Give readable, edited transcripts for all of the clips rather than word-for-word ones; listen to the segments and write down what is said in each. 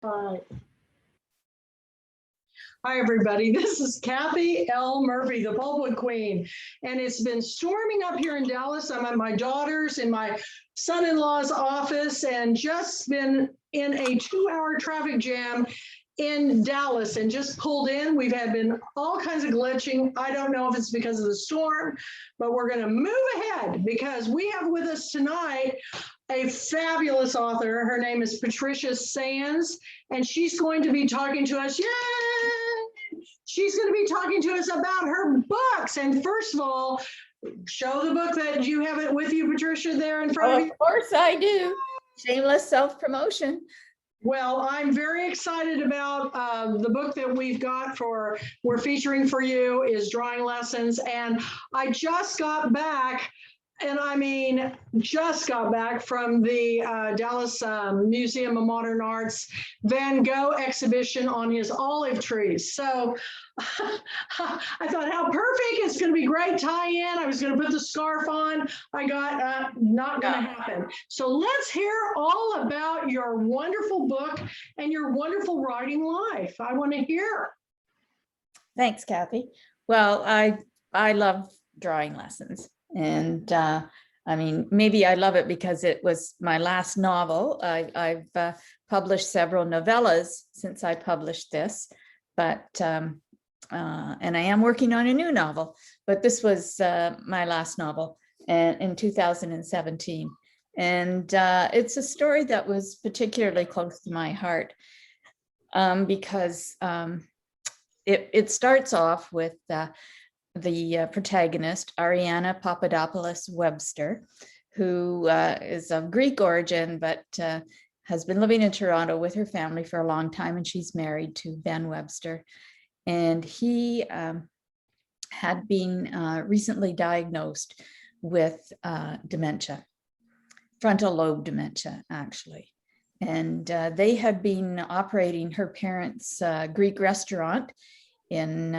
Hi. Hi, everybody. This is Kathy L. Murphy, the Pulpwood Queen. And it's been storming up here in Dallas. I'm at my daughter's in my son-in-law's office and just been in a 2-hour traffic jam in Dallas and just pulled in. We've been all kinds of glitching. I don't know if it's because of the storm, but we're going to move ahead because we have with us tonight a fabulous author. Her name is Patricia Sands, and she's going to be talking to us. Yay! She's going to be talking to us about her books. And first of all, show the book that you have it with you, Patricia, there in front of you. Of course I do. Shameless self-promotion. Well, I'm very excited about the book that we're featuring for you is Drawing Lessons. And I just got back, and I mean, just got back from the Dallas Museum of Modern Arts Van Gogh exhibition on his olive trees. So I thought, how perfect. It's going to be great tie-in. I was going to put the scarf on. I got not going to happen. So let's hear all about your wonderful book and your wonderful writing life. I want to hear. Thanks, Kathy. Well, I love drawing lessons. And I mean, maybe I love it because it was my last novel. I've published several novellas since I published this, but and I am working on a new novel, but this was my last novel in 2017. And it's a story that was particularly close to my heart because it starts off with the protagonist, Ariana Papadopoulos Webster, who is of Greek origin, but has been living in Toronto with her family for a long time, and she's married to Ben Webster. And he had been recently diagnosed with dementia, frontal lobe dementia, actually. And they had been operating her parents' Greek restaurant in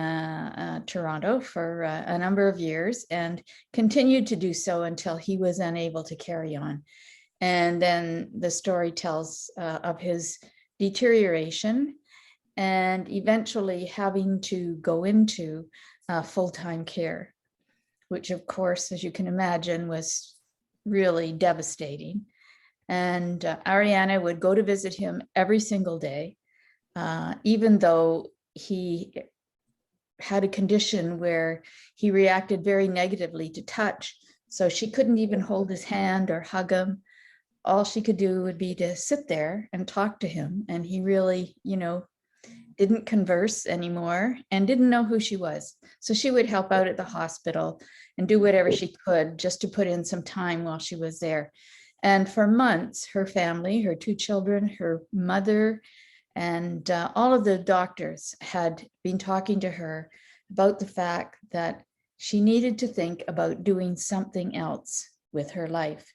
Toronto for a number of years and continued to do so until he was unable to carry on. And then the story tells of his deterioration and eventually having to go into full-time care, which of course, as you can imagine, was really devastating. And Ariana would go to visit him every single day, even though he had a condition where he reacted very negatively to touch. So she couldn't even hold his hand or hug him. All she could do would be to sit there and talk to him. And he really, didn't converse anymore and didn't know who she was. So she would help out at the hospital and do whatever she could just to put in some time while she was there. And for months, her family, her 2 children, her mother, and all of the doctors had been talking to her about the fact that she needed to think about doing something else with her life,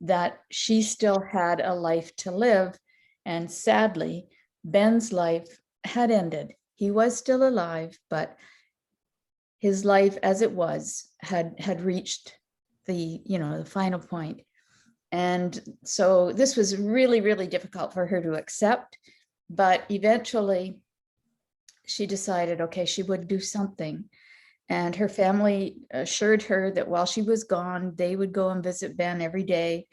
that she still had a life to live. And sadly, Ben's life had ended. He was still alive, but his life as it was had reached the final point. And so this was really, really difficult for her to accept. But eventually she decided, okay, she would do something. And her family assured her that while she was gone, they would go and visit Ben every day.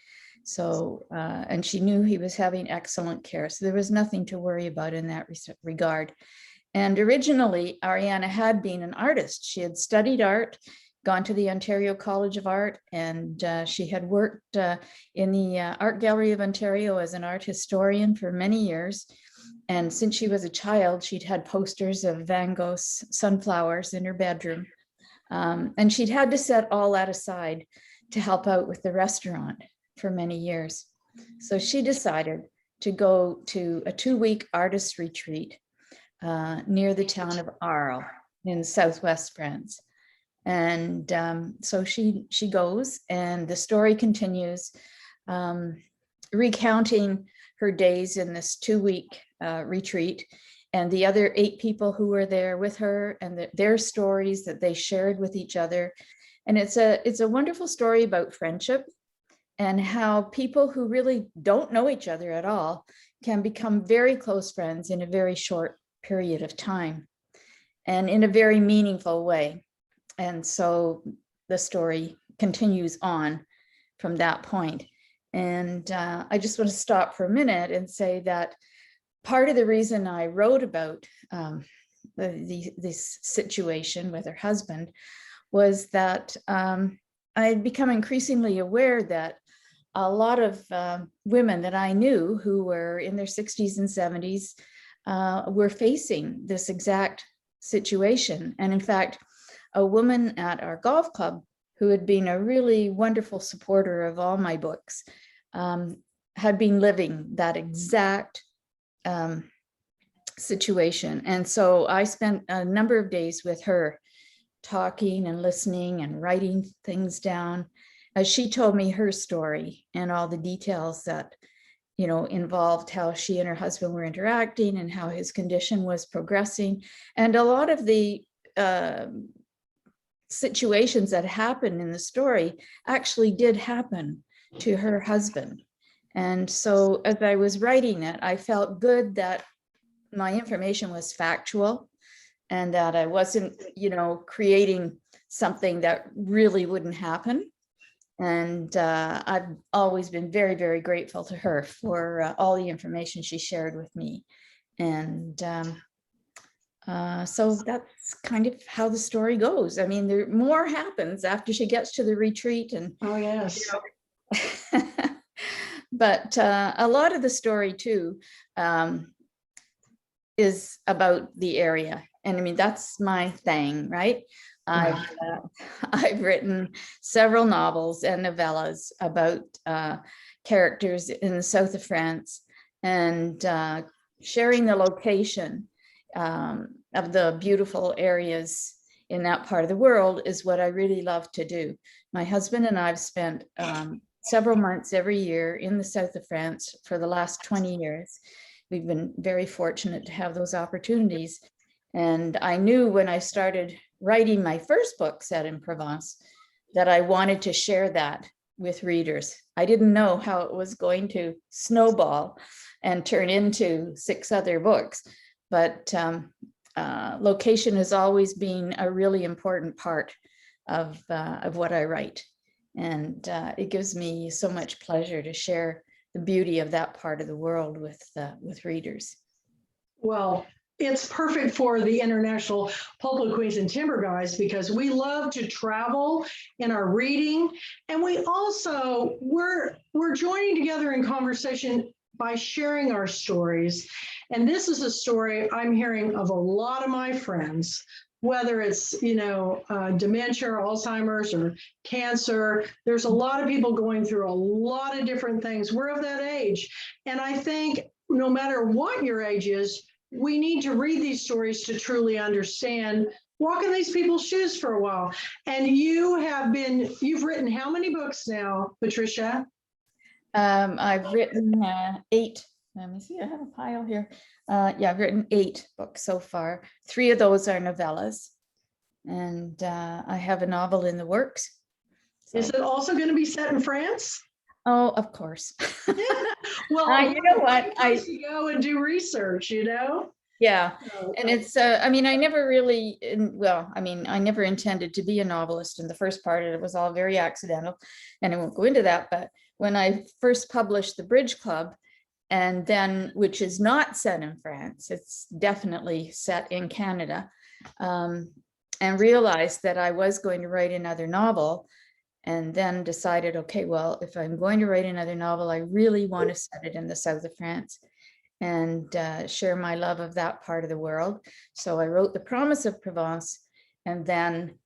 So, and she knew he was having excellent care. So there was nothing to worry about in that regard. And originally, Ariana had been an artist. She had studied art, gone to the Ontario College of Art, and she had worked in the Art Gallery of Ontario as an art historian for many years. And since she was a child, she'd had posters of Van Gogh's sunflowers in her bedroom. And she'd had to set all that aside to help out with the restaurant for many years. So she decided to go to a 2-week artist retreat near the town of Arles in southwest France. And so she goes, and the story continues, recounting her days in this 2-week retreat and the other 8 people who were there with her and their stories that they shared with each other. And it's a wonderful story about friendship and how people who really don't know each other at all can become very close friends in a very short period of time and in a very meaningful way. And so the story continues on from that point. And I just want to stop for a minute and say that part of the reason I wrote about this situation with her husband was that I had become increasingly aware that a lot of women that I knew who were in their 60s and 70s were facing this exact situation. And in fact, a woman at our golf club who had been a really wonderful supporter of all my books had been living that exact situation. And so I spent a number of days with her talking and listening and writing things down as she told me her story and all the details that, you know, involved how she and her husband were interacting and how his condition was progressing. And a lot of the situations that happened in the story actually did happen to her husband. And so as I was writing it, I felt good that my information was factual and that I wasn't, you know, creating something that really wouldn't happen. And I've always been very, very grateful to her for all the information she shared with me. And so that's kind of how the story goes. I mean, there more happens after she gets to the retreat. And Oh, yes. You know, but a lot of the story too is about the area. And I mean, that's my thing, right? I've written several novels and novellas about characters in the south of France, and sharing the location of the beautiful areas in that part of the world is what I really love to do. My husband and I've spent several months every year in the south of France for the last 20 years. We've been very fortunate to have those opportunities. And I knew when I started writing my first book set in Provence that I wanted to share that with readers. I didn't know how it was going to snowball and turn into 6 other books, but location has always been a really important part of what I write. And it gives me so much pleasure to share the beauty of that part of the world with readers. Well, it's perfect for the International Pulpwood Queens and Timber Guys because we love to travel in our reading, and we also we're joining together in conversation by sharing our stories. And this is a story I'm hearing of a lot of my friends, whether it's, you know, dementia, or Alzheimer's, or cancer. There's a lot of people going through a lot of different things. We're of that age. And I think no matter what your age is, we need to read these stories to truly understand, walk in these people's shoes for a while. And you've written how many books now, Patricia? I've written 8. Let me see, I have a pile here. Yeah, I've written 8 books so far. 3 of those are novellas. And I have a novel in the works. So. Is it also going to be set in France? Oh, of course. Well, you know what? I go and do research, you know? Yeah. And it's, I mean, I never really, I mean, I never intended to be a novelist in the first part. It was all very accidental, and I won't go into that. But when I first published The Bridge Club, and then, which is not set in France, it's definitely set in Canada, and realized that I was going to write another novel, and then decided, okay, well, if I'm going to write another novel, I really want to set it in the south of France and share my love of that part of the world. So I wrote The Promise of Provence, and then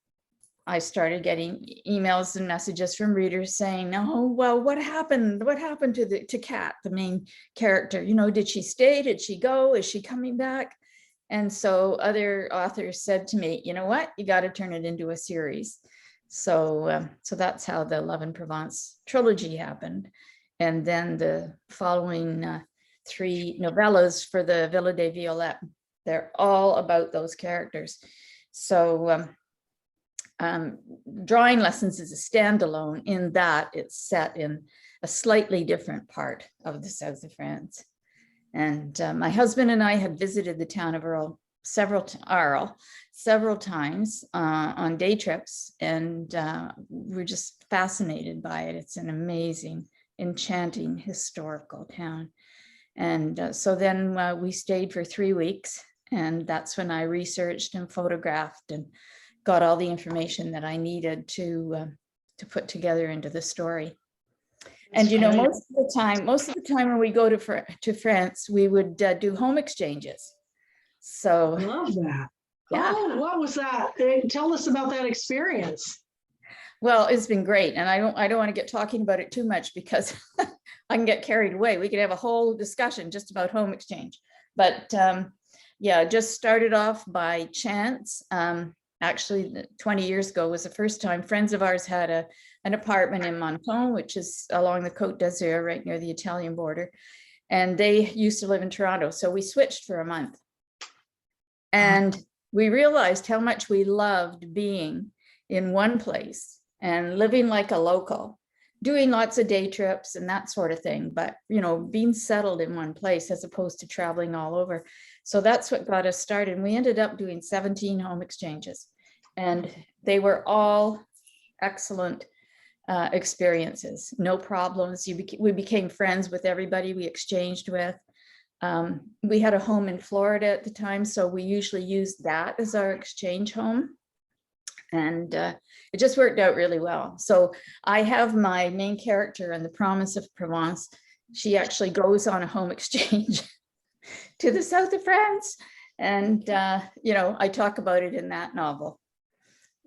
I started getting emails and messages from readers saying, oh, well, what happened? What happened to Kat, the main character? You know, did she stay? Did she go? Is she coming back? And so other authors said to me, you know what, you got to turn it into a series. So that's how the Love in Provence trilogy happened. And then the following 3 novellas for the Villa des Violettes, they're all about those characters. So Drawing Lessons is a standalone in that it's set in a slightly different part of the south of France. And my husband and I had visited the town of Arles several times on day trips, and we're just fascinated by it. It's an amazing, enchanting historical town. And so then we stayed for 3 weeks, and that's when I researched and photographed and got all the information that I needed to put together into the story. And you know, most of the time when we go to France, we would do home exchanges. So I love that. yeah. Oh, what was that? Tell us about that experience. Well, it's been great, and I don't want to get talking about it too much because I can get carried away. We could have a whole discussion just about home exchange, but yeah, just started off by chance. Actually, 20 years ago was the first time friends of ours had an apartment in Menton, which is along the Côte d'Azur, right near the Italian border. And they used to live in Toronto. So we switched for a month. And we realized how much we loved being in one place and living like a local, doing lots of day trips and that sort of thing. But, you know, being settled in one place as opposed to traveling all over. So that's what got us started. And we ended up doing 17 home exchanges, and they were all excellent experiences, no problems. We became friends with everybody we exchanged with. We had a home in Florida at the time, so we usually used that as our exchange home. And it just worked out really well. So I have my main character in The Promise of Provence. She actually goes on a home exchange to the south of France. And, you know, I talk about it in that novel.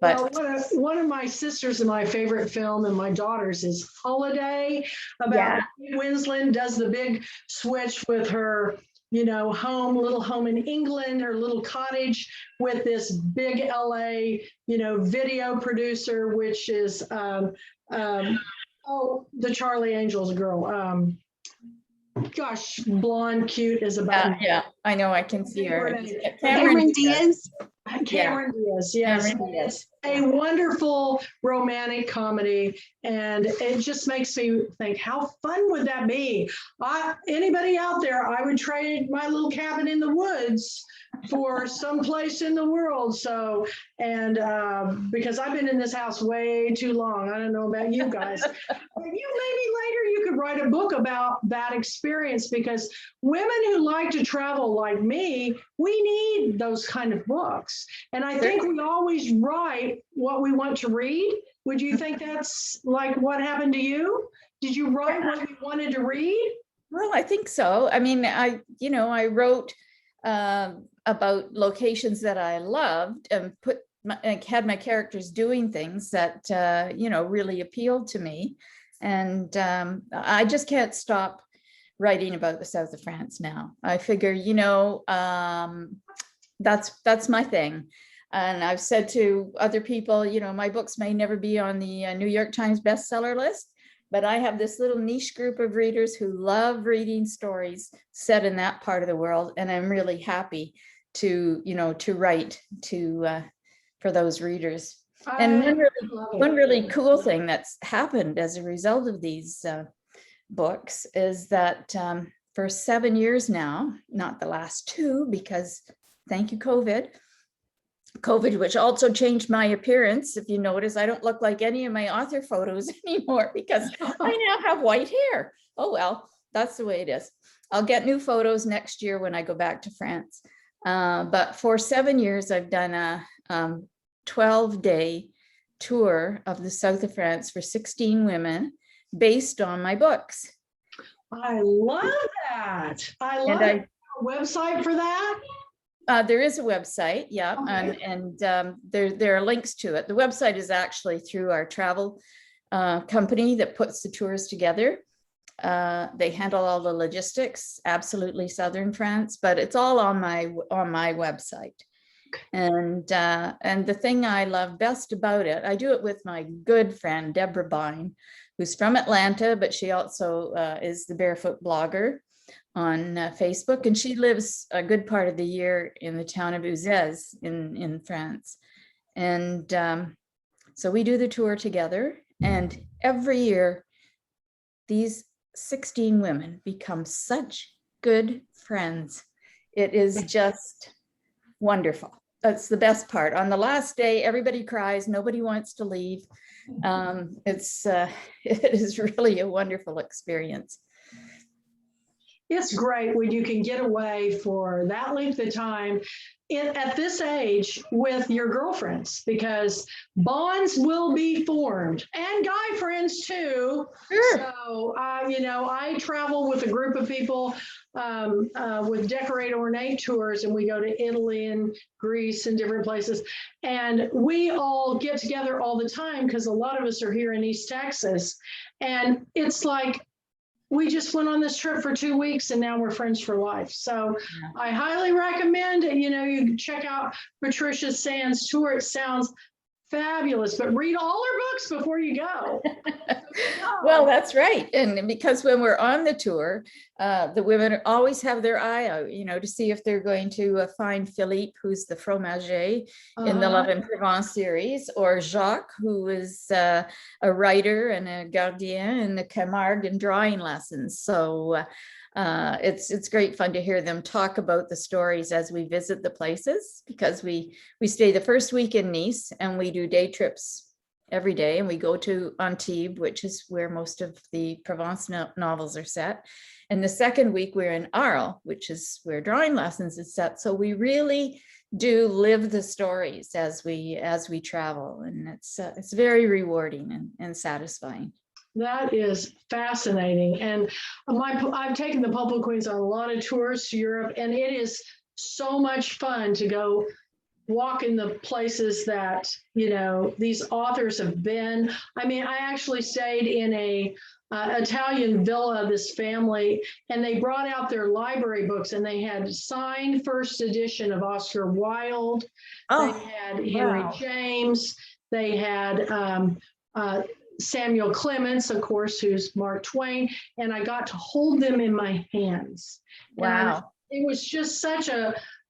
But well, one of my sisters and my favorite film and my daughter's is Holiday, about Winslet does the big switch with her, you know, little home in England, her little cottage with this big LA, you know, video producer, which is, the Charlie Angels girl. Gosh, blonde, cute as a button. yeah, I know, I can see her. Cameron Diaz. Cameron Diaz, yes. Cameron Diaz. A wonderful romantic comedy, and it just makes me think, how fun would that be? Anybody out there, I would trade my little cabin in the woods for someplace in the world. So, and because I've been in this house way too long, I don't know about you guys. Maybe later you could write a book about that experience, because women who like to travel like me, we need those kind of books. And I think we always write what we want to read. Would you think that's like what happened to you? Did you write what you wanted to read? Well, I think so. I mean, I wrote about locations that I loved and had my characters doing things that, really appealed to me. And I just can't stop writing about the south of France now. I figure, that's my thing. And I've said to other people, my books may never be on the New York Times bestseller list, but I have this little niche group of readers who love reading stories set in that part of the world. And I'm really happy to write for those readers. And one really cool thing that's happened as a result of these books is that for 7 years now, not the last 2, because thank you, COVID, which also changed my appearance. If you notice, I don't look like any of my author photos anymore because I now have white hair. Oh, well, that's the way it is. I'll get new photos next year when I go back to France. But for 7 years, I've done a 12-day tour of the south of France for 16 women based on my books. I love that. I love a website for that. There is a website, yeah, okay. and there are links to it. The website is actually through our travel company that puts the tours together. They handle all the logistics, absolutely southern France, but it's all on my website. And the thing I love best about it, I do it with my good friend Deborah Bine, who's from Atlanta, but she also is the barefoot blogger on Facebook, and she lives a good part of the year in the town of Uzès in France. And so we do the tour together, and every year these 16 women become such good friends. It is just wonderful. That's the best part. On the last day, everybody cries. Nobody wants to leave. It's it is really a wonderful experience. It's great when you can get away for that length of time at this age with your girlfriends, because bonds will be formed, and guy friends too. Sure. So, I travel with a group of people with Decorate Ornate tours, and we go to Italy and Greece and different places. And we all get together all the time because a lot of us are here in East Texas. And it's like, we just went on this trip for 2 weeks and now we're friends for life. So Yeah. I highly recommend, you check out Patricia Sands' tour. It sounds fabulous, but read all her books before you go. Well, that's right. And because when we're on the tour, the women always have their eye out, to see if they're going to find Philippe, who's the fromager in the Love in Provence series, or Jacques, who is a writer and a gardien in the Camargue and drawing lessons. So it's great fun to hear them talk about the stories as we visit the places, because we stay the first week in Nice and we do day trips every day, and we go to Antibes, which is where most of the Provence novels are set. And the second week we're in Arles, which is where drawing lessons is set. So we really do live the stories as we travel, and it's very rewarding and satisfying. That is fascinating. And I've taken the Pulpwood Queens on a lot of tours to Europe, and it is so much fun to go walk in the places that, these authors have been. I mean, I actually stayed in a Italian villa, this family, and they brought out their library books, and they had signed first edition of Oscar Wilde. They had Henry James. They had Samuel Clemens, of course, who's Mark Twain, and I got to hold them in my hands. Wow. And it was just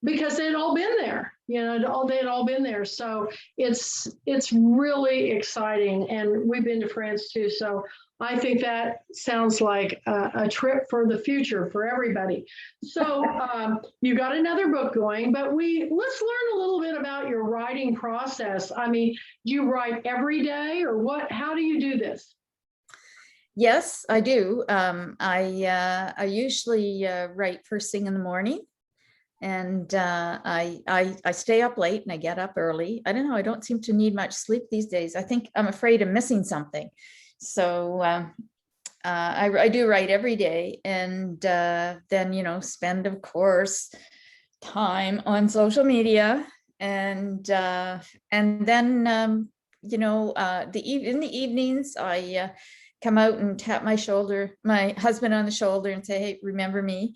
because they'd all been there, they'd all been there. So it's really exciting. And we've been to France too. So I think that sounds like a trip for the future for everybody. So you got another book going, but let's learn a little bit about your writing process. I mean, do you write every day, or what? How do you do this? Yes, I do. I usually write first thing in the morning. And I stay up late and I get up early. I don't know. I don't seem to need much sleep these days. I think I'm afraid of missing something. So I do write every day, and then, spend, of course, time on social media. And then, in the evenings, I come out and tap my husband on the shoulder and say, hey, remember me.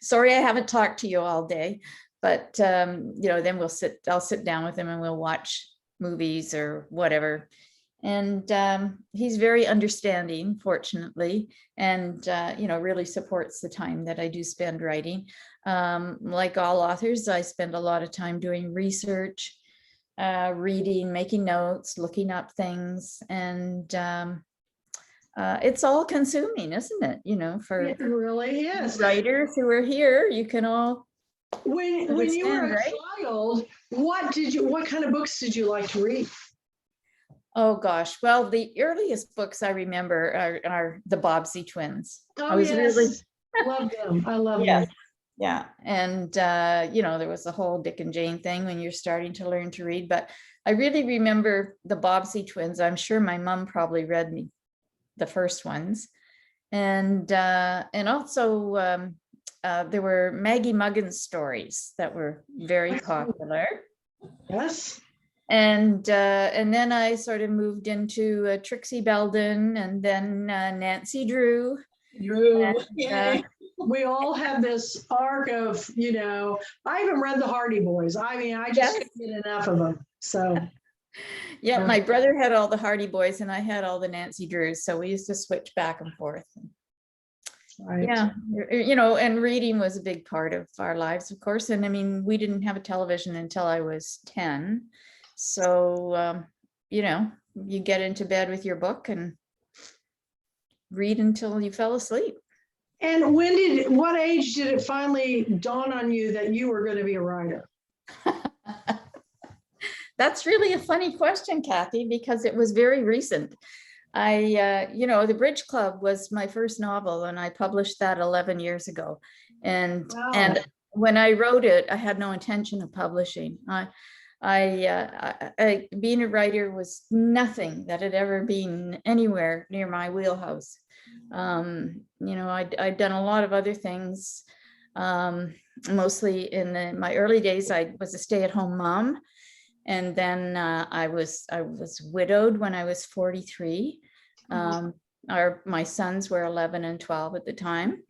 Sorry, I haven't talked to you all day, but then I'll sit down with him and we'll watch movies or whatever. And he's very understanding, fortunately, and really supports the time that I do spend writing. Like all authors, I spend a lot of time doing research, reading, making notes, looking up things, and it's all consuming, isn't it? For It really is. writers who are here, you can all when you were a child, what kind of books did you like to read? Oh gosh, well, the earliest books I remember are the Bobbsey twins. Oh, I was really love them. I love yes. them. Yeah. And there was the whole Dick and Jane thing when you're starting to learn to read, but I really remember the Bobbsey twins. I'm sure my mom probably read me the first ones. And also there were Maggie Muggins stories that were very popular. Yes. And then I sort of moved into Trixie Belden, and then Nancy Drew. And, we all have this arc of, I even read the Hardy Boys. I mean, I just couldn't get enough of them. So yeah, my brother had all the Hardy Boys and I had all the Nancy Drews. So we used to switch back and forth. Right. Yeah, and reading was a big part of our lives, of course. And I mean, we didn't have a television until I was 10. So, you get into bed with your book and read until you fell asleep. And what age did it finally dawn on you that you were going to be a writer? That's really a funny question, Kathy, because it was very recent. The Bridge Club was my first novel, and I published that 11 years ago. And Wow. and when I wrote it, I had no intention of publishing. Being a writer was nothing that had ever been anywhere near my wheelhouse. I'd done a lot of other things. Mostly in my early days, I was a stay-at-home mom. And then I was widowed when I was 43. My sons were 11 and 12 at the time.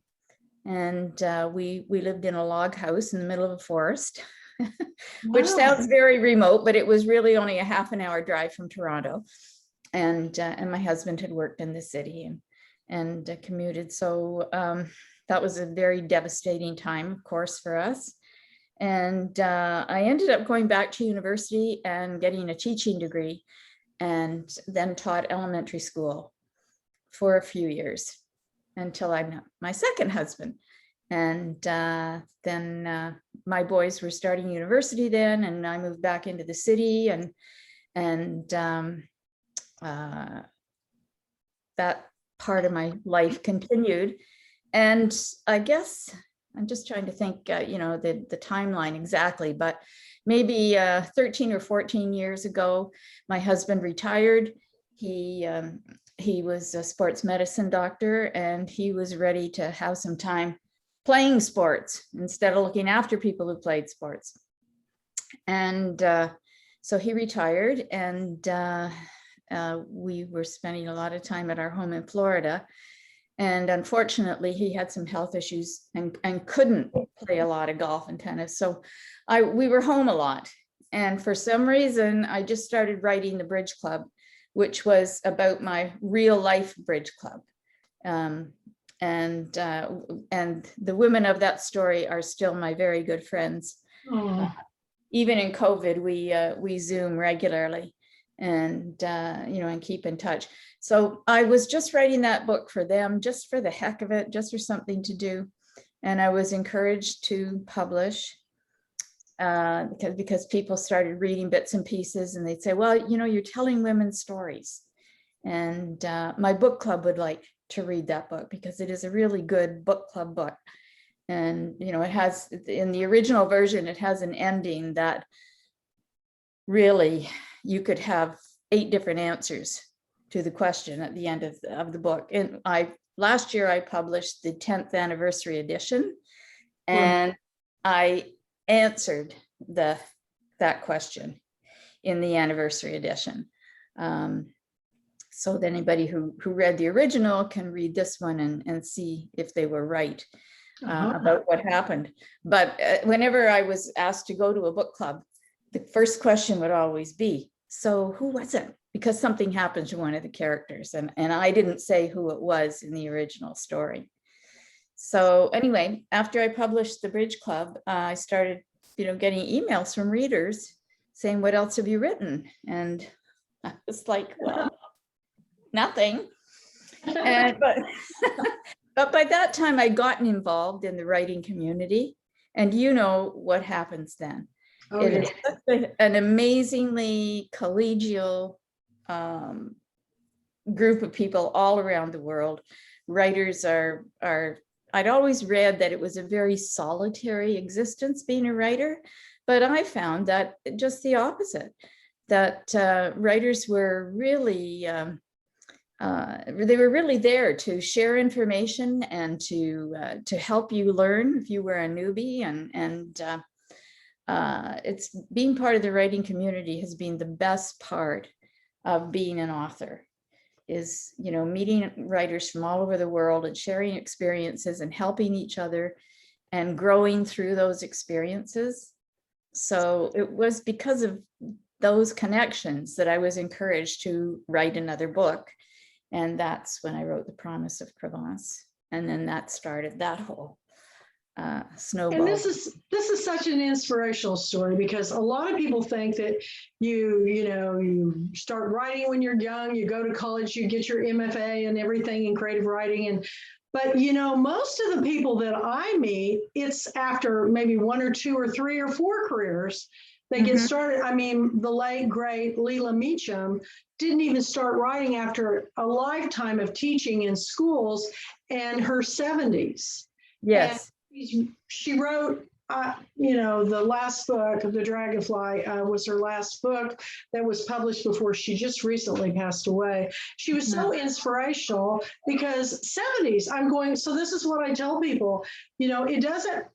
And we lived in a log house in the middle of a forest, which sounds very remote, but it was really only a half an hour drive from Toronto. And my husband had worked in the city and commuted. So that was a very devastating time, of course, for us. And I ended up going back to university and getting a teaching degree, and then taught elementary school for a few years until I met my second husband. And then my boys were starting university then, and I moved back into the city, and that part of my life continued. And I guess I'm just trying to think, the timeline exactly, but maybe 13 or 14 years ago, my husband retired. He was a sports medicine doctor, and he was ready to have some time playing sports instead of looking after people who played sports. And so he retired, and we were spending a lot of time at our home in Florida. And unfortunately, he had some health issues and couldn't play a lot of golf and tennis. So we were home a lot. And for some reason, I just started writing the Bridge Club, which was about my real life bridge club. And the women of that story are still my very good friends. Even in COVID, we Zoom regularly and keep in touch. So I was just writing that book for them, just for the heck of it, just for something to do. And I was encouraged to publish because people started reading bits and pieces, and they'd say, well, you're telling women's stories. And my book club would like to read that book because it is a really good book club book. And, it has, in the original version, it has an ending that really you could have 8 different answers to the question at the end of the book. And last year I published the 10th anniversary edition, and I answered that question in the anniversary edition. So that anybody who read the original can read this one and see if they were right about what happened. But whenever I was asked to go to a book club, the first question would always be, so who was it? Because something happened to one of the characters, and I didn't say who it was in the original story. So anyway, after I published the Bridge Club, I started, getting emails from readers saying, what else have you written? And I was like, well, nothing. But by that time, I'd gotten involved in the writing community, and what happens then. It is such an amazingly collegial group of people all around the world. Writers are I'd always read that it was a very solitary existence being a writer, but I found that just the opposite, that writers were really they were really there to share information and to help you learn if you were a newbie, and it's being part of the writing community has been the best part of being an author, is meeting writers from all over the world and sharing experiences and helping each other and growing through those experiences. So it was because of those connections that I was encouraged to write another book, and that's when I wrote The Promise of Provence, and then that started that whole snowball. And this is such an inspirational story, because a lot of people think that you start writing when you're young, you go to college, you get your MFA and everything in creative writing, But, you know, most of the people that I meet, it's after maybe 1 or 2 or 3 or 4 careers they get started. I mean, the late, great Leela Meacham didn't even start writing after a lifetime of teaching in schools and her 70s. Yes. And she wrote, you know, the last book of The Dragonfly was her last book that was published before she just recently passed away. She was so inspirational because 70s, I'm going, so this is what I tell people, you know, it doesn't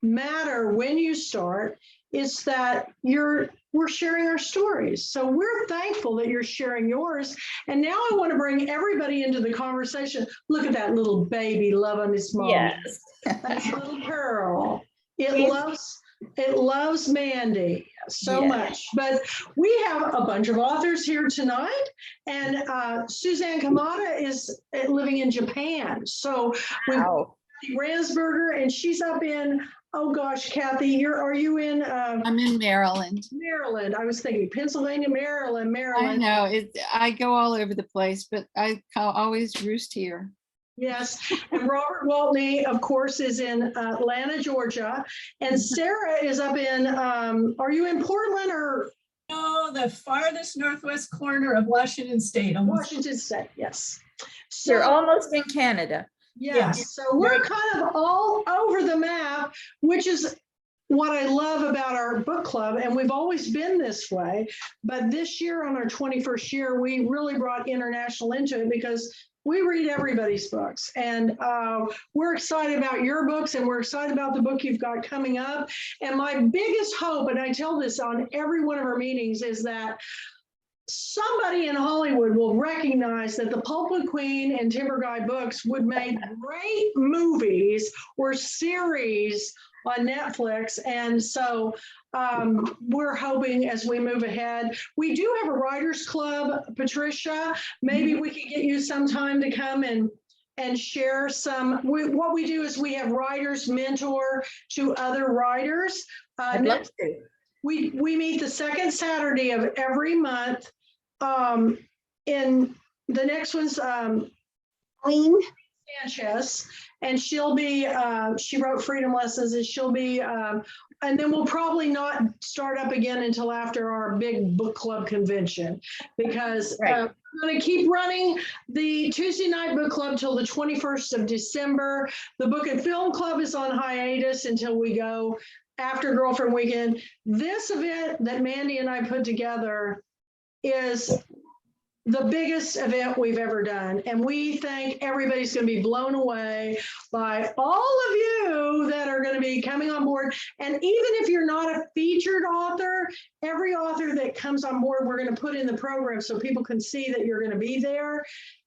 matter when you start, it's that we're sharing our stories. So we're thankful that you're sharing yours. And now I want to bring everybody into the conversation. Look at that little baby loving its mom. Yes. That little girl. It loves Mandy so much. But we have a bunch of authors here tonight, and Suzanne Kamada is living in Japan. So we've got Kathy Ransberger, and she's up in, oh gosh, Kathy, are you in? I'm in Maryland. Maryland. I was thinking Pennsylvania, Maryland. I know I go all over the place, but I always roost here. Yes, and Robert Waltney, of course, is in Atlanta, Georgia, and Sarah is up in, are you in Portland or? No, the farthest northwest corner of Washington State. Washington State, yes. So, You're almost in Canada. Yes, so we're kind of all over the map, which is what I love about our book club, and we've always been this way, but this year on our 21st year, we really brought international into it because we read everybody's books, and we're excited about your books, and we're excited about the book you've got coming up. And my biggest hope, and I tell this on every one of our meetings, is that somebody in Hollywood will recognize that the Pulpwood Queen and Timber Guy books would make great movies or series on Netflix. And so we're hoping as we move ahead. We do have a writers club, Patricia. Maybe we could get you sometime to come and share some. What we do is we have writers mentor to other writers. I'd love to. We meet the second Saturday of every month. In the next one's Queen Sanchez, and she'll be, she wrote Freedom Lessons, and she'll be, and then we'll probably not start up again until after our big book club convention, because we're going to keep running the Tuesday night book club till the 21st of December. The book and film club is on hiatus until we go after Girlfriend Weekend. This event that Mandy and I put together is the biggest event we've ever done. And we think everybody's going to be blown away by all of you that are going to be coming on board. And even if you're not a featured author, every author that comes on board, we're going to put in the program so people can see that you're going to be there.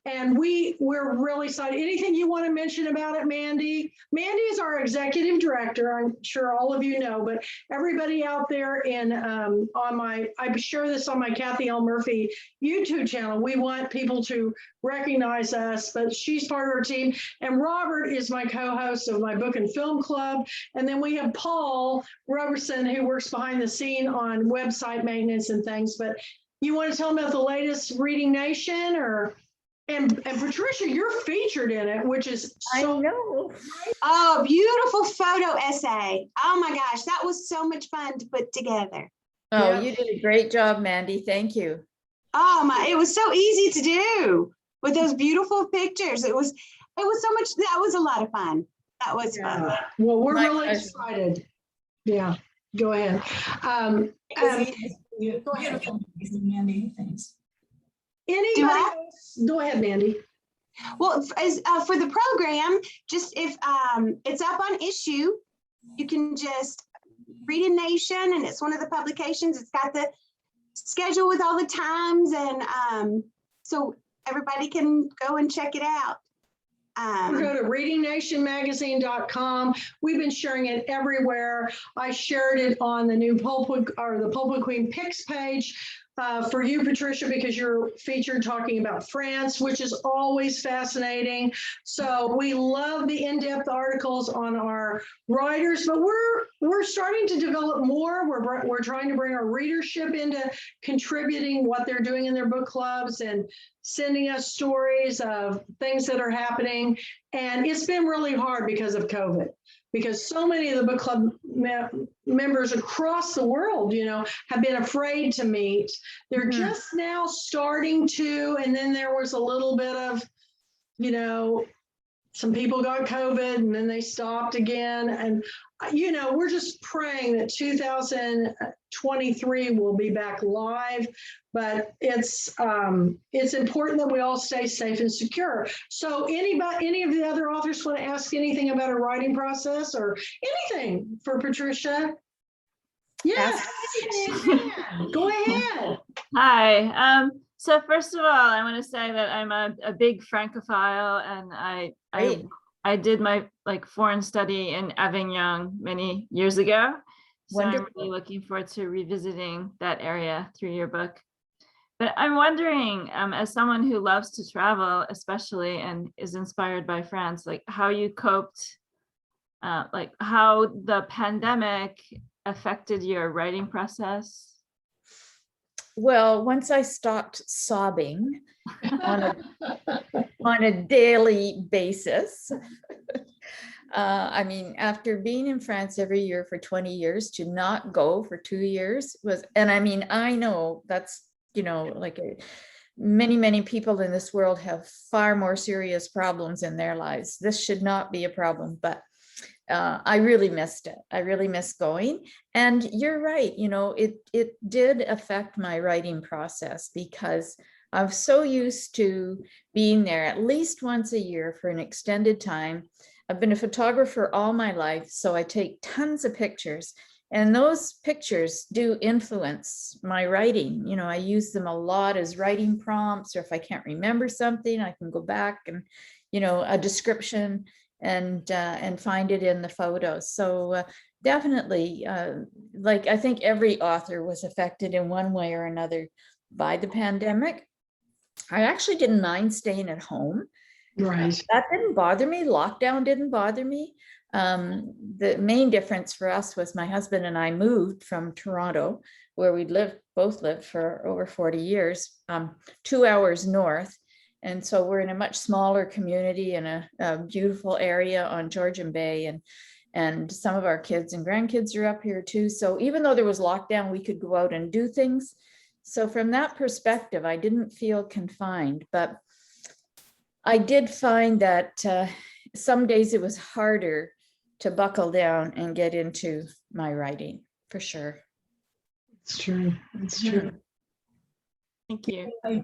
And we're really excited. Anything you want to mention about it, Mandy? Mandy is our executive director. I'm sure all of you know, but everybody out there in I share this on my Kathy L. Murphy YouTube channel. We want people to recognize us, but she's part of our team. And Robert is my co-host of my book and film club. And then we have Paul Roberson, who works behind the scene on website maintenance and things. But you want to tell them about the latest Reading Nation or? And Patricia, you're featured in it, which is so. I know. Oh, beautiful photo essay. Oh my gosh, that was so much fun to put together. Oh, Yeah. you did a great job, Mandy. Thank you. Oh my, it was so easy to do with those beautiful pictures. It was so much, that was a lot of fun. That was fun. Well, we're My really pleasure. excited. Yeah, go ahead. Beautiful, Mandy. Thanks. Anybody else? Go ahead, Mandy. Well, as for the program, just if it's up on Issue, you can just read a Nation, and it's one of the publications. It's got the schedule with all the times, and so everybody can go and check it out. Go to readingnationmagazine.com. We've been sharing it everywhere. I shared it on the new Pulpwood or the Pulpwood Queen Picks page. for you, Patricia, because you're featured talking about France, which is always fascinating. So we love the in-depth articles on our writers, but we're starting to develop more. We're trying to bring our readership into contributing what they're doing in their book clubs and sending us stories of things that are happening. And it's been really hard because of COVID, because so many of the book club members across the world, have been afraid to meet. They're just now starting to, and then there was a little bit of, some people got COVID and then they stopped again. And, we're just praying that 2023 will be back live, but it's important that we all stay safe and secure. So any of the other authors want to ask anything about a writing process or anything for Patricia? Yes, go ahead. Hi. So first of all, I want to say that I'm a big Francophile, and I did my foreign study in Avignon many years ago. So Wonderful. I'm really looking forward to revisiting that area through your book. But I'm wondering, as someone who loves to travel, especially, and is inspired by France, how you coped, how the pandemic affected your writing process. Well, once I stopped sobbing on a daily basis, after being in France every year for 20 years, to not go for 2 years I know that's, many people in this world have far more serious problems in their lives. This should not be a problem, but I really missed it. I really missed going. And you're right, it did affect my writing process, because I'm so used to being there at least once a year for an extended time. I've been a photographer all my life, so I take tons of pictures, and those pictures do influence my writing. I use them a lot as writing prompts, or if I can't remember something, I can go back and, a description and find it in the photos. So definitely, I think every author was affected in one way or another by the pandemic. I actually didn't mind staying at home. Right. That didn't bother me. Lockdown didn't bother me. The main difference for us was my husband and I moved from Toronto, where we'd both lived for over 40 years, 2 hours north. And so we're in a much smaller community in a beautiful area on Georgian Bay, and some of our kids and grandkids are up here too. So even though there was lockdown, we could go out and do things. So from that perspective, I didn't feel confined, but I did find that some days it was harder to buckle down and get into my writing, for sure. It's true. It's true. Thank you. I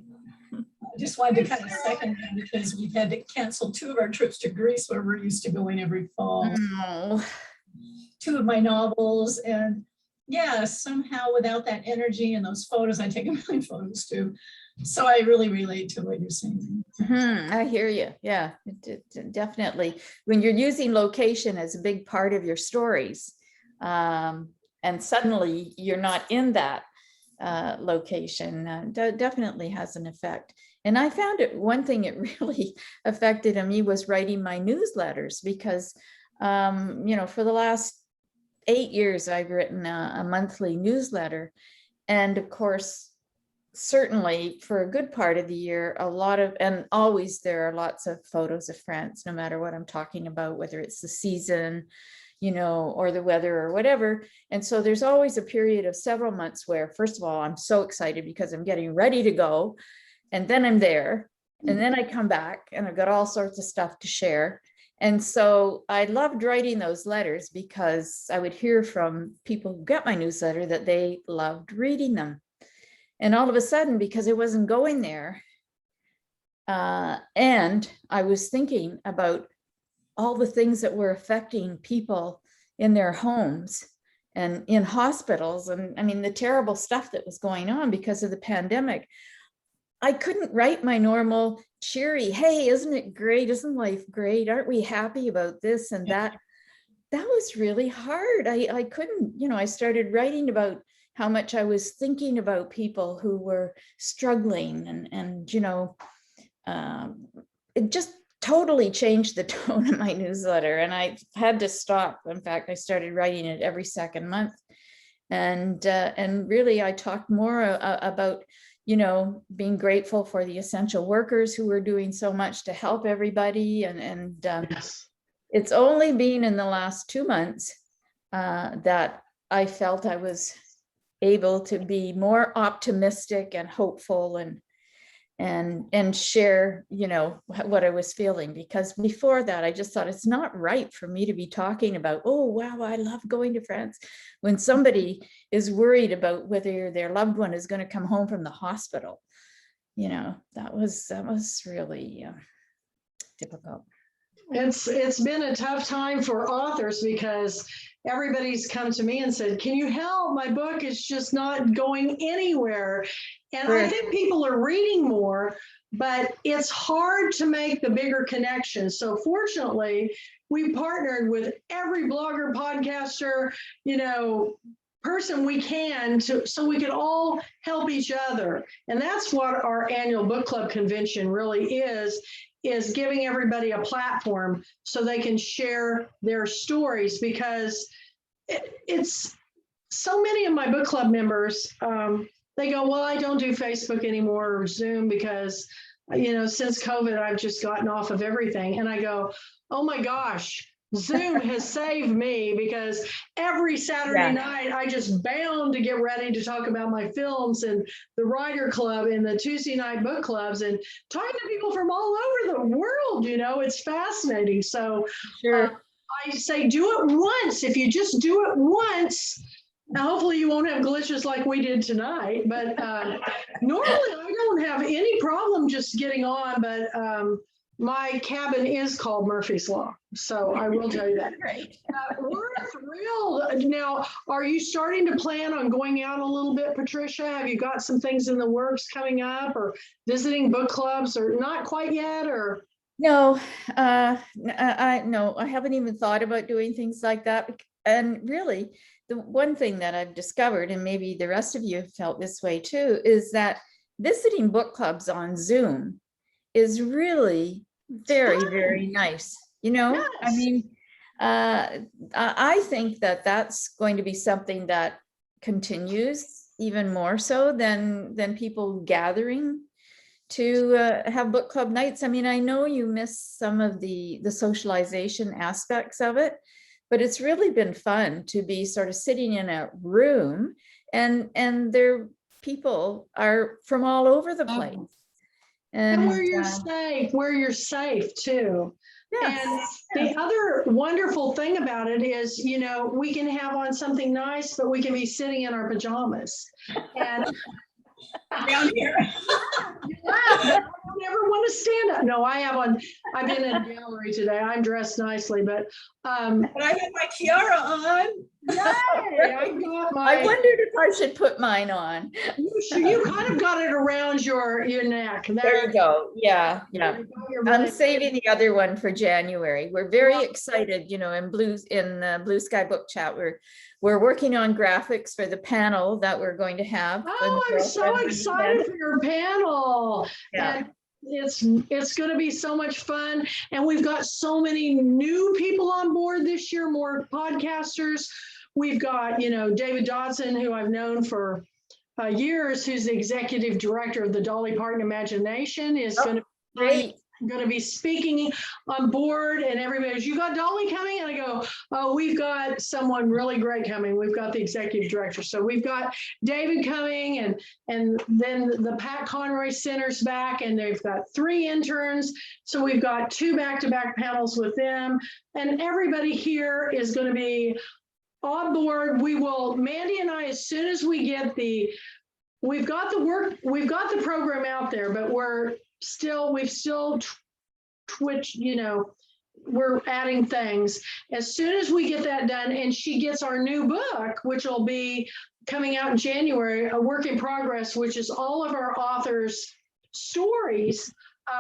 just wanted to kind of second that, because we've had to cancel 2 of our trips to Greece, where we're used to going every fall. Oh. 2 of my novels, and yeah, somehow without that energy and those photos, I take a million photos too. So I really relate to what you're saying. I hear you. Yeah, definitely. When you're using location as a big part of your stories, and suddenly you're not in that location, definitely has an effect. And I found one thing it really affected me was writing my newsletters, because, for the last 8 years, I've written a monthly newsletter. And of course, certainly for a good part of the year, and always there are lots of photos of France, no matter what I'm talking about, whether it's the season, or the weather or whatever. And so there's always a period of several months where, first of all, I'm so excited because I'm getting ready to go. And then I'm there, and then I come back and I've got all sorts of stuff to share. And so I loved writing those letters, because I would hear from people who get my newsletter that they loved reading them. And all of a sudden, because I wasn't going there, and I was thinking about all the things that were affecting people in their homes and in hospitals, and the terrible stuff that was going on because of the pandemic, I couldn't write my normal cheery, hey, isn't it great? Isn't life great? Aren't we happy about this and that? That was really hard. I couldn't, I started writing about, how much I was thinking about people who were struggling, and it just totally changed the tone of my newsletter, and I had to stop. In fact, I started writing it every second month, and really I talked more about being grateful for the essential workers who were doing so much to help everybody, and Yes. it's only been in the last 2 months that I felt I was able to be more optimistic and hopeful, and share, what I was feeling, because before that, I just thought it's not right for me to be talking about, oh, wow, I love going to France, when somebody is worried about whether their loved one is going to come home from the hospital. That was really difficult. It's been a tough time for authors because everybody's come to me and said, can you help? My book is just not going anywhere. And I think people are reading more, but it's hard to make the bigger connections. So fortunately, we partnered with every blogger, podcaster, person we can so we could all help each other. And that's what our annual book club convention really is giving everybody a platform so they can share their stories, because it's so many of my book club members, they go, well, I don't do Facebook anymore or Zoom because, since COVID, I've just gotten off of everything. And I go, oh my gosh, Zoom has saved me, because every Saturday night I just bound to get ready to talk about my films and the writer club and the Tuesday night book clubs and talking to people from all over the world. It's fascinating. So I say do it once. If you just do it once, now hopefully you won't have glitches like we did tonight. But normally I don't have any problem just getting on. But my cabin is called Murphy's Law. So I will tell you that. Great. We're thrilled. Now, are you starting to plan on going out a little bit, Patricia? Have you got some things in the works coming up, or visiting book clubs, or not quite yet? Or no, I haven't even thought about doing things like that. And really, the one thing that I've discovered, and maybe the rest of you have felt this way too, is that visiting book clubs on Zoom is really very, very nice. Yes. I mean, I think that that's going to be something that continues even more so than people gathering to have book club nights. I mean, I know you miss some of the socialization aspects of it, but it's really been fun to be sort of sitting in a room, and there people are from all over the place. And where you're safe too. Yes. And the other wonderful thing about it is, we can have on something nice, but we can be sitting in our pajamas. And Down here. I don't ever want to stand up. No, I've been in a gallery today. I'm dressed nicely, but But I have my tiara on. yay, I wondered if I should put mine on. You kind of got it around your neck. There you go. Yeah. I'm Saving saving the other one for January. We're very excited, in Blue Sky Book Chat. We're working on graphics for the panel that we're going to have. Oh, I'm so excited for your panel. Yeah. And it's going to be so much fun. And we've got so many new people on board this year, more podcasters. We've got, David Dodson, who I've known for years, who's the executive director of the Dolly Parton Imagination, is going to be speaking on board, and everybody goes, you got Dolly coming? And I go, oh, we've got someone really great coming. We've got the executive director. So we've got David coming, and then the Pat Conroy Center's back, and they've got 3 interns. So we've got 2 back-to-back panels with them, and everybody here is going to be on board. Mandy and I, as soon as we get we've got the program out there, but we've still twitch, we're adding things. As soon as we get that done, and she gets our new book, which will be coming out in January, a work in progress, which is all of our authors' stories.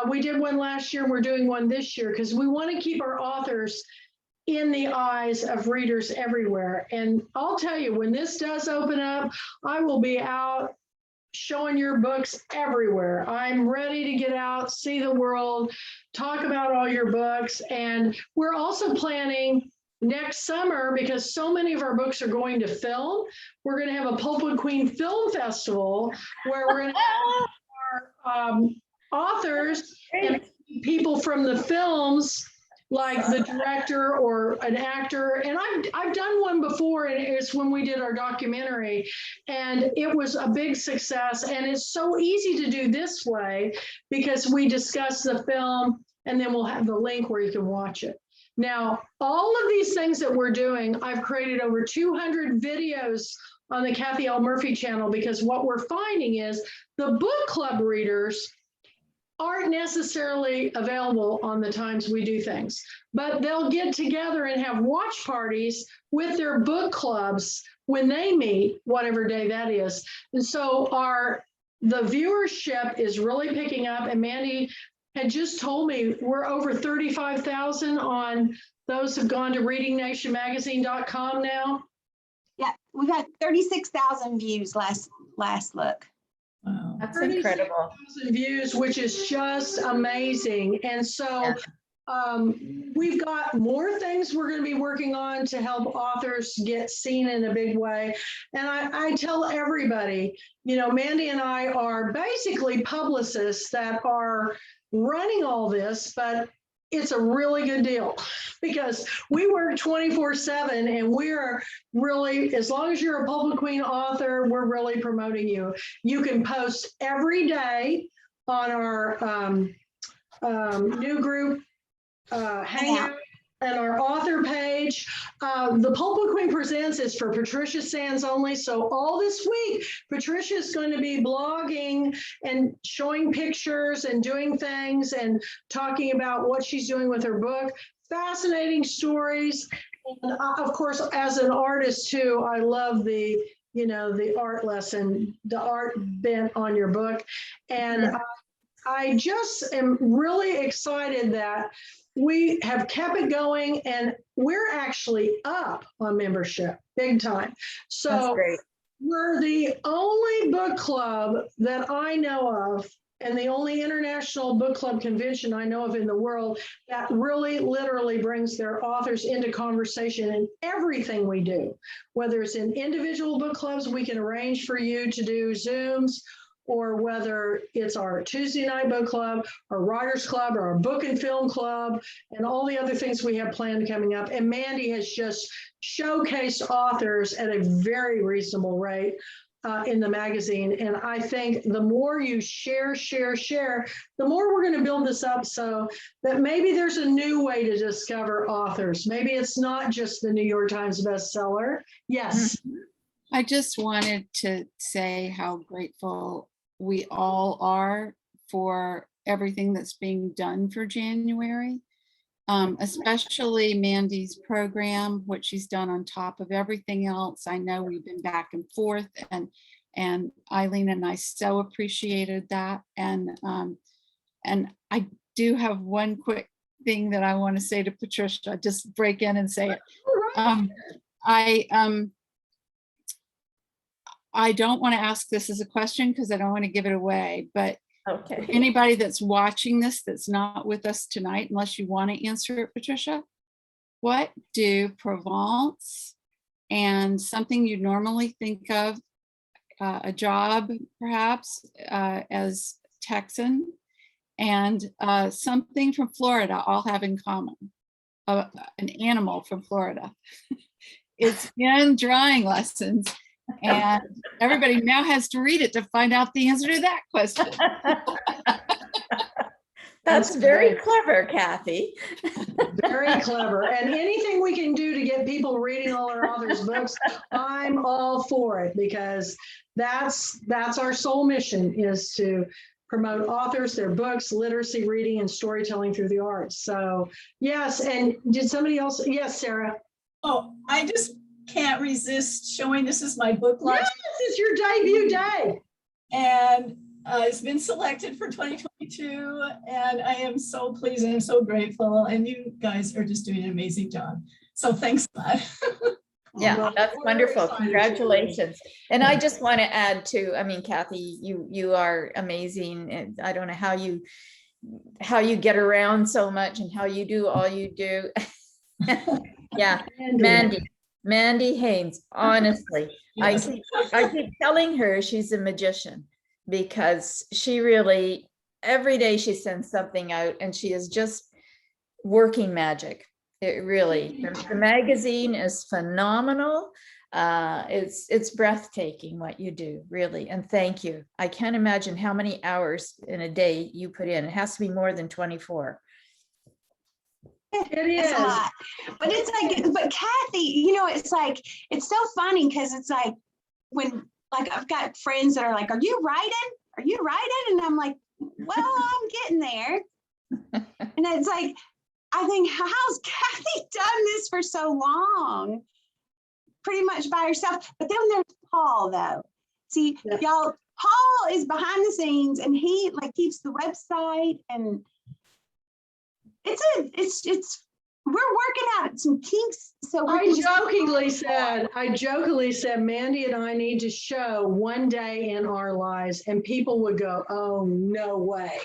We did one last year, we're doing one this year, because we want to keep our authors in the eyes of readers everywhere. And I'll tell you, when this does open up, I will be out showing your books everywhere. I'm ready to get out, see the world, talk about all your books. And we're also planning next summer, because so many of our books are going to film, we're going to have a Pulpwood Queen Film Festival where we're going to have our authors and people from the films, like the director or an actor. And I've done one before, and it's when we did our documentary, and it was a big success. And it's so easy to do this way because we discuss the film and then we'll have the link where you can watch it. Now, all of these things that we're doing, I've created over 200 videos on the Kathy L. Murphy channel, because what we're finding is the book club readers aren't necessarily available on the times we do things, but they'll get together and have watch parties with their book clubs when they meet, whatever day that is. And so the viewership is really picking up, and Mandy had just told me we're over 35,000 on those who've gone to readingnationmagazine.com now. Yeah, we've had 36,000 views last look. Wow. That's incredible. 36,000 views, which is just amazing. And so we've got more things we're going to be working on to help authors get seen in a big way. And I tell everybody, you know, Mandy and I are basically publicists that are running all this, but it's a really good deal because we work 24/7, and we're really, as long as you're a Pulpwood Queen author, we're really promoting you. You can post every day on our new group hangout and our author page. The Pulpwood Queen Presents is for Patricia Sands only. So all this week, Patricia is going to be blogging and showing pictures and doing things and talking about what she's doing with her book. Fascinating stories. And of course, as an artist too, I love the art lesson, the art bent on your book. And I just am really excited that we have kept it going, and we're actually up on membership big time. So we're the only book club that I know of, and the only international book club convention I know of in the world that really literally brings their authors into conversation in everything we do. Whether it's in individual book clubs, we can arrange for you to do Zooms, or whether it's our Tuesday night book club, our writers club, or our book and film club, and all the other things we have planned coming up. And Mandy has just showcased authors at a very reasonable rate in the magazine. And I think the more you share, the more we're going to build this up so that maybe there's a new way to discover authors. Maybe it's not just the New York Times bestseller. Yes. I just wanted to say how grateful we all are for everything that's being done for January, especially Mandy's program, what she's done on top of everything else. I know we've been back and forth, and Eileen and I so appreciated that. And I do have one quick thing that I want to say to Patricia. Just break in and say it. I don't want to ask this as a question because I don't want to give it away, but Okay. anybody that's watching this that's not with us tonight, unless you want to answer it, Patricia, what do Provence and something you normally think of, a job perhaps as Texan, and something from Florida all have in common? An animal from Florida. It's in drawing lessons. And everybody now has to read it to find out the answer to that question. That's very clever, Kathy. Very clever. And anything we can do to get people reading all our authors' books, I'm all for it, because that's our sole mission, is to promote authors, their books, literacy, reading, and storytelling through the arts. So yes. And did somebody else? Yes, Sarah. Oh, I just can't resist showing this is my book launch. Yes, it's your debut day. And It's been selected for 2022, and I am so pleased and I'm so grateful. And you guys are just doing an amazing job. So thanks a lot. Yeah, Well, that's we're wonderful. excited for you. Congratulations. And I just want to add to, I mean, Kathy, you are amazing. And I don't know how you get around so much and how you do all you do. Yeah, Mandy Haynes, honestly, Yes. I keep telling her she's a magician because she really, every day she sends something out and she is just working magic. It really, the magazine is phenomenal. It's breathtaking what you do, really. And thank you. I can't imagine how many hours in a day you put in. It has to be more than 24. It It's is. a lot. But it's like, but Kathy, you know, it's like, it's so funny because it's like when, like, I've got friends that are like, are you writing? Are you writing? And I'm like, well, I'm getting there. And it's like, I think, how's Kathy done this for so long? Pretty much by herself. But then there's Paul, though. See, Yeah. y'all, Paul is behind the scenes and he like keeps the website, and it's we're working out some kinks. So we I can just jokingly said, Mandy and I need to show one day in our lives, and people would go, oh, no way,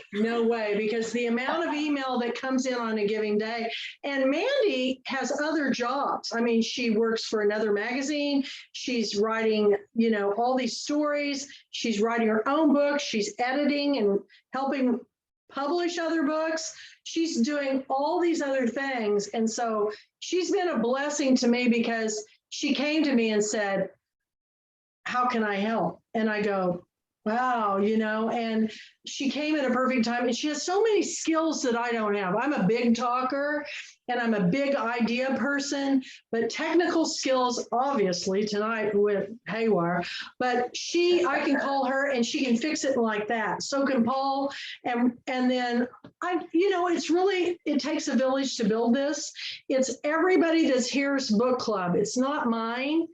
because the amount of email that comes in on a given day, and Mandy has other jobs. I mean, she works for another magazine. She's writing, you know, all these stories. She's writing her own book. She's editing and helping publish other books. She's doing all these other things. And so she's been a blessing to me because she came to me and said, how can I help? And I go, wow, you know, and she came at a perfect time. And she has so many skills that I don't have. I'm a big talker and I'm a big idea person, but technical skills, obviously tonight with Haywire, but I can call her and she can fix it like that. So can Paul. And then you know, it takes a village to build this. It's everybody that's here's book club. It's not mine.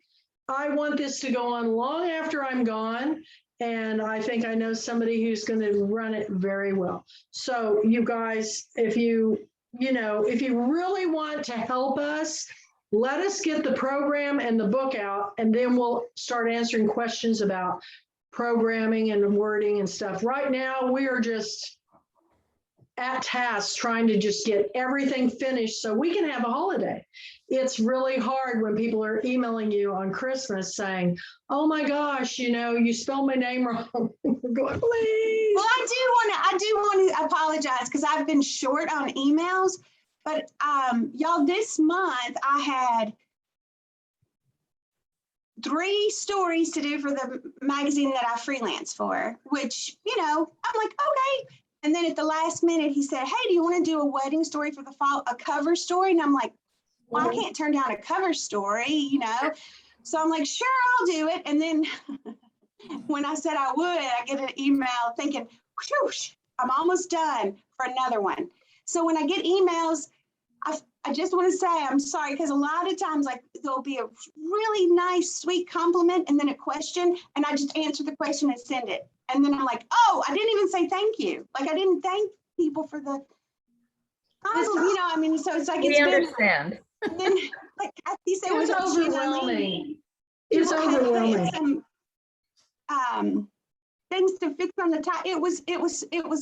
I want this to go on long after I'm gone. And I think I know somebody who's going to run it very well. So you guys, if you really want to help us, let us get the program and the book out, and then we'll start answering questions about programming and wording and stuff. Right now, we are just at task trying to just get everything finished so we can have a holiday. It's really hard when people are emailing you on Christmas saying, oh my gosh, you know, you spelled my name wrong. We're going, please. Well, I do want to apologize because I've been short on emails, but y'all, this month I had 3 stories to do for the magazine that I freelance for, which, you know, I'm like, okay. And then at the last minute, he said, hey, do you want to do a wedding story for the fall, a cover story? And I'm like, well, I can't turn down a cover story, you know? So I'm like, sure, I'll do it. And then when I said I would, I get an email thinking, whoosh, I'm almost done for another one. So when I get emails, I just want to say I'm sorry, because a lot of times, like, there'll be a really nice, sweet compliment and then a question, and I just answer the question and send it. And then I'm like, oh, I didn't even say thank you. Like, I didn't thank people for the, you know, I mean, so it's like, We understand. And then, like Kathy said, It was overwhelming. It's overwhelming. Some things to fix on the top. It was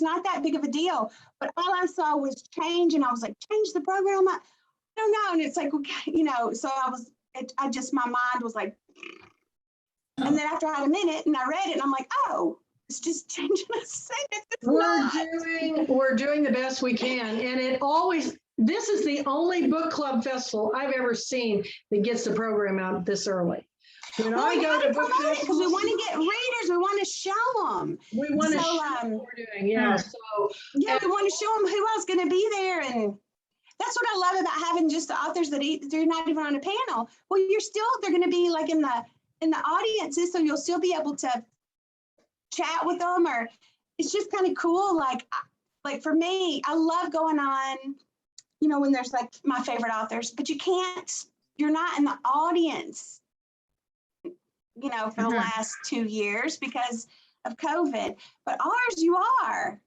not that big of a deal, but all I saw was change, and I was like, change the program. I don't know. And it's like, okay, you know, so my mind was like, and then after I had a minute and I read it, and I'm like, oh, it's just changing a sentence. We're doing the best we can. And this is the only book club festival I've ever seen that gets the program out this early. When I go to book festivals, because we want to get readers, we want to show them. We want to show what we're doing. Yeah. So yeah, we want to show them who else is going to be there, and that's what I love about having just the authors that they're not even on a panel. Well, they're going to be like in the audiences, so you'll still be able to chat with them, or it's just kind of cool. Like for me, I love going on, you know, when there's like my favorite authors, but you're not in the audience, you know, for the last 2 years, because of COVID, but ours you are,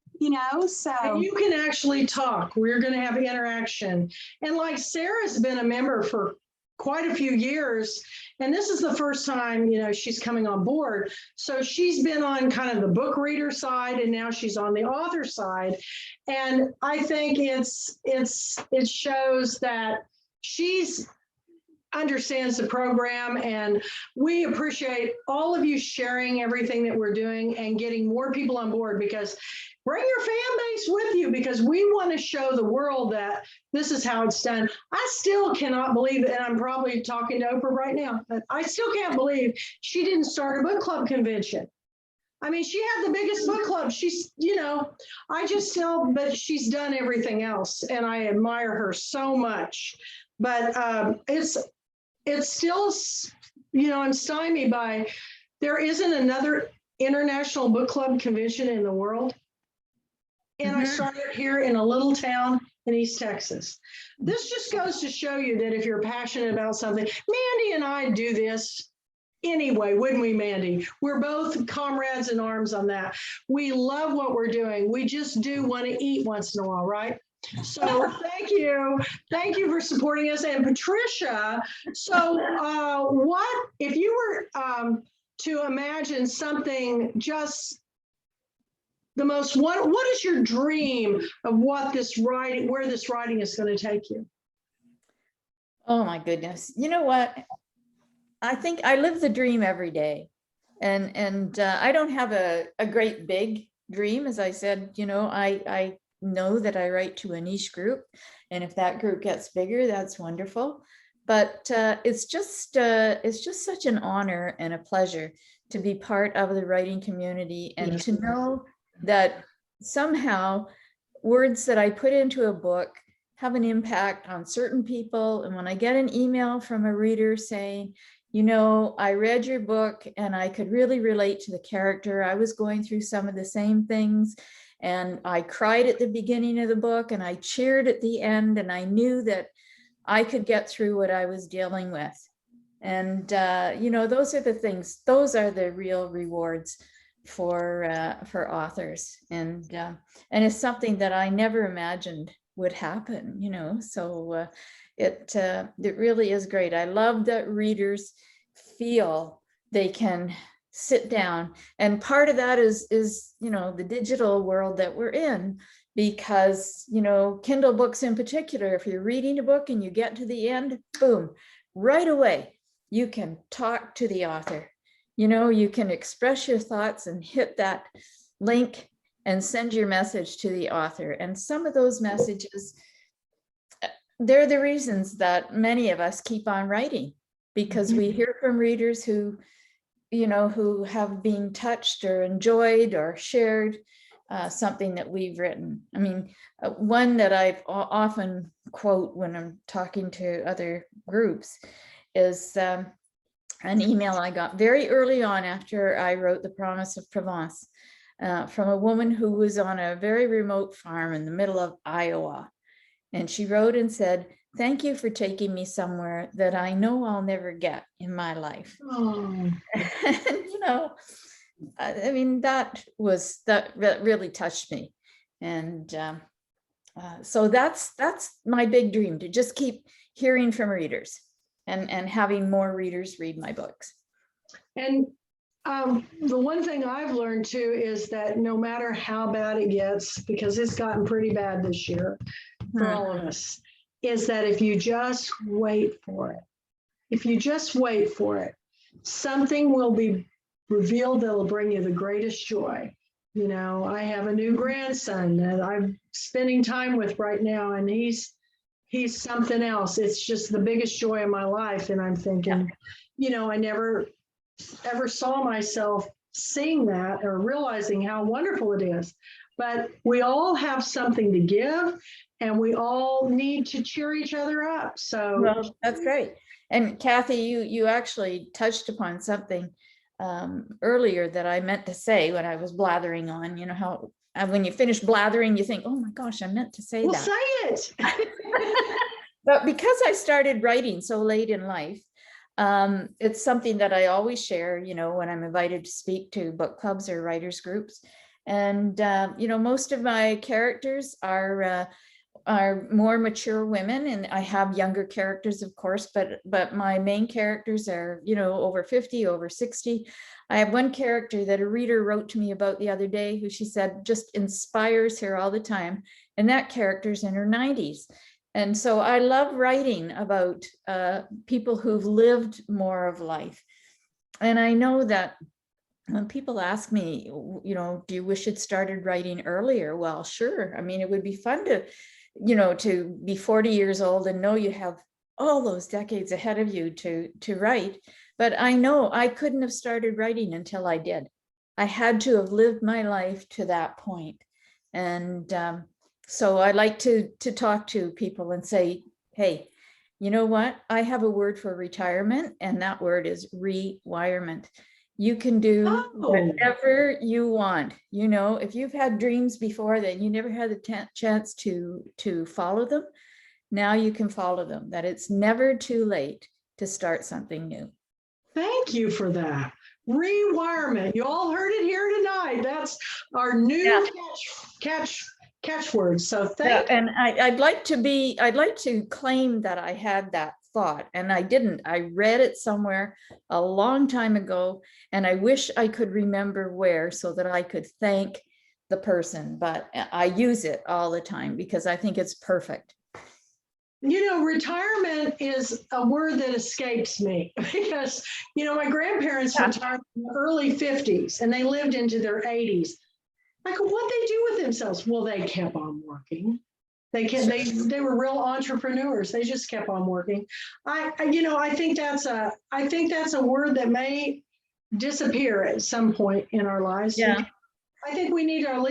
so. And you can actually talk. We're going to have interaction. And like Sarah's been a member for quite a few years, and this is the first time, she's coming on board. So she's been on kind of the book reader side, and now she's on the author side. And I think it shows that she's understands the program, and we appreciate all of you sharing everything that we're doing and getting more people on board, because bring your fan base with you, because we want to show the world that this is how it's done. I still cannot believe it, and I'm probably talking to Oprah right now, but I still can't believe she didn't start a book club convention. I mean, she had the biggest book club. She's, but she's done everything else, and I admire her so much. But it's still, I'm stymied by, there isn't another international book club convention in the world. And I started here in a little town in East Texas. This just goes to show you that if you're passionate about something, Mandy and I do this anyway, wouldn't we, Mandy? We're both comrades in arms on that. We love what we're doing. We just do want to eat once in a while, right? So thank you. Thank you for supporting us. And Patricia, so what, if you were to imagine something just the most, what is your dream of what this writing, where this writing is going to take you? Oh my goodness. You know what? I think I live the dream every day. And I don't have a great big dream. As I said, I know that I write to a niche group, and if that group gets bigger, that's wonderful. But it's just such an honor and a pleasure to be part of the writing community, and to know that somehow words that I put into a book have an impact on certain people. And when I get an email from a reader saying, I read your book and I could really relate to the character, I was going through some of the same things, and I cried at the beginning of the book and I cheered at the end, and I knew that I could get through what I was dealing with. And, those are the things, those are the real rewards for authors. And it's something that I never imagined would happen, so it really is great. I love that readers feel they can sit down, and part of that is the digital world that we're in, because Kindle books in particular, if you're reading a book and you get to the end, boom, right away you can talk to the author, you can express your thoughts and hit that link and send your message to the author. And some of those messages, they're the reasons that many of us keep on writing, because we hear from readers who have been touched or enjoyed or shared something that we've written. I mean, one that I often quote when I'm talking to other groups is an email I got very early on after I wrote The Promise of Provence from a woman who was on a very remote farm in the middle of Iowa. And she wrote and said, "Thank you for taking me somewhere that I know I'll never get in my life." Oh. And, I mean, that really touched me. And so that's my big dream, to just keep hearing from readers and having more readers read my books. And the one thing I've learned too is that no matter how bad it gets, because it's gotten pretty bad this year for all of us, is that if you just wait for it, something will be revealed that will bring you the greatest joy. I have a new grandson that I'm spending time with right now, and he's something else. It's just the biggest joy of my life. And I'm thinking, I never ever saw myself seeing that or realizing how wonderful it is. But we all have something to give, and we all need to cheer each other up. So well, that's great. And Kathy, you actually touched upon something earlier that I meant to say when I was blathering on. How when you finish blathering, you think, oh my gosh, I meant to say that. Say it. But because I started writing so late in life, It's something that I always share, when I'm invited to speak to book clubs or writers groups. And, most of my characters are more mature women, and I have younger characters, of course, but my main characters are, over 50, over 60. I have one character that a reader wrote to me about the other day, who she said just inspires her all the time. And that character's in her 90s. And so I love writing about people who've lived more of life. And I know that when people ask me, do you wish it started writing earlier? Well, sure. I mean, it would be fun to, to be 40 years old and know you have all those decades ahead of you to write. But I know I couldn't have started writing until I did. I had to have lived my life to that point. And so I like to talk to people and say, hey, you know what? I have a word for retirement, and that word is rewirement. You can do whatever you want. If you've had dreams before that you never had the chance to follow them, now you can follow them, that it's never too late to start something new. Thank you for that. Rewirement. You all heard it here tonight. That's our new catchword. So thank you. And I'd like to claim that I had that thought, and I didn't. I read it somewhere a long time ago, and I wish I could remember where so that I could thank the person, but I use it all the time because I think it's perfect. Retirement is a word that escapes me because, my grandparents retired in the early 50s and they lived into their 80s. I go, what'd they do with themselves? Well, they kept on working. They were real entrepreneurs. They just kept on working. I think that's a word that may disappear at some point in our lives. Yeah. I think we need to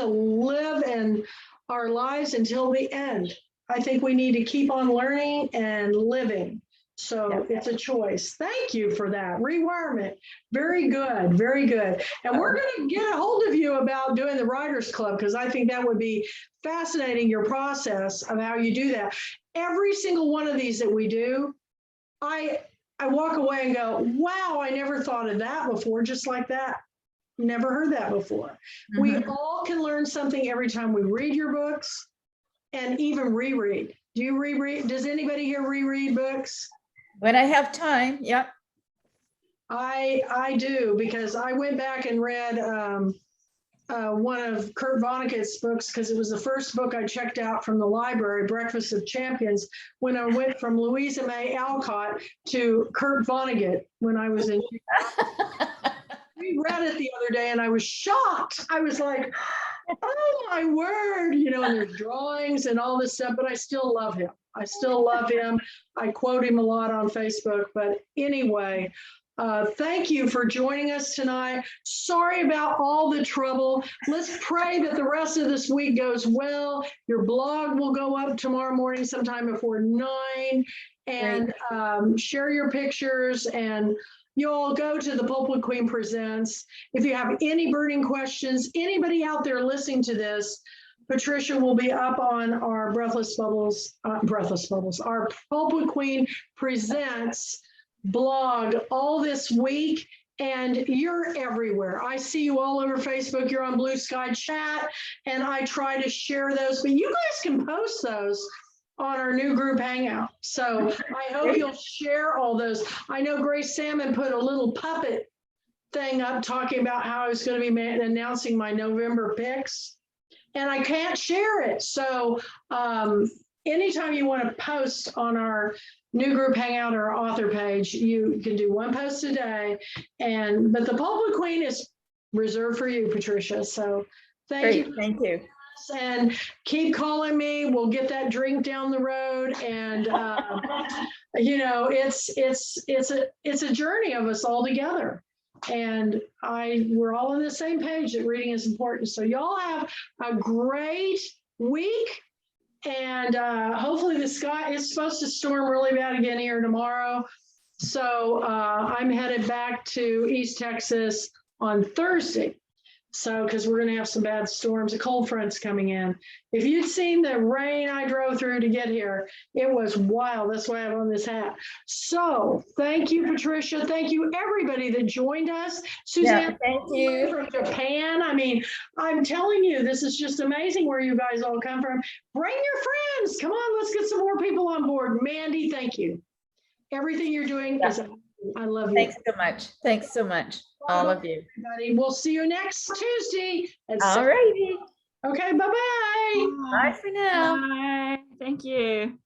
live in our lives until the end. I think we need to keep on learning and living. So it's a choice. Thank you for that. Rewirement. Very good. Very good. And we're going to get a hold of you about doing the Writers Club, because I think that would be fascinating, your process of how you do that. Every single one of these that we do, I walk away and go, wow, I never thought of that before, just like that. Never heard that before. Mm-hmm. We all can learn something every time we read your books and even reread. Do you reread? Does anybody here reread books? When I have time, yep. I do, because I went back and read one of Kurt Vonnegut's books, because it was the first book I checked out from the library, Breakfast of Champions, when I went from Louisa May Alcott to Kurt Vonnegut when I was in We read it the other day and I was shocked. I was like, oh my word, and there's drawings and all this stuff, but I still love him. I quote him a lot on Facebook, but anyway, thank you for joining us tonight. Sorry about all the trouble. Let's pray that the rest of this week goes well. Your blog will go up tomorrow morning sometime before 9, and share your pictures, and you all go to the Pulpwood Queen Presents. If you have any burning questions, anybody out there listening to this, Patricia will be up on our our Pulpwood Queen Presents blog all this week, and you're everywhere. I see you all over Facebook. You're on Blue Sky Chat, and I try to share those, but you guys can post those on our new group hangout. So I hope you'll share all those. I know Grace Salmon put a little puppet thing up talking about how I was going to be announcing my November picks, and I can't share it. So anytime you want to post on our new group hangout or author page, you can do one post a day. But the Pulpwood Queen is reserved for you, Patricia. So thank you. Thank you. And keep calling me. We'll get that drink down the road. And it's a journey of us all together. And we're all on the same page that reading is important. So y'all have a great week. And hopefully the sky is supposed to storm really bad again here tomorrow. So I'm headed back to East Texas on Thursday. So, because we're gonna have some bad storms, a cold front's coming in. If you'd seen the rain I drove through to get here, it was wild. That's why I have on this hat. So, thank you, Patricia. Thank you, everybody that joined us. Suzanne, thank you. from Japan. I mean, I'm telling you, this is just amazing where you guys all come from. Bring your friends. Come on, let's get some more people on board. Mandy, thank you. Everything you're doing is, I love you. Thanks so much. Thanks so much, all of you. Everybody, we'll see you next Tuesday. At All 7. righty. Okay, bye-bye. Bye for now. Bye. Thank you.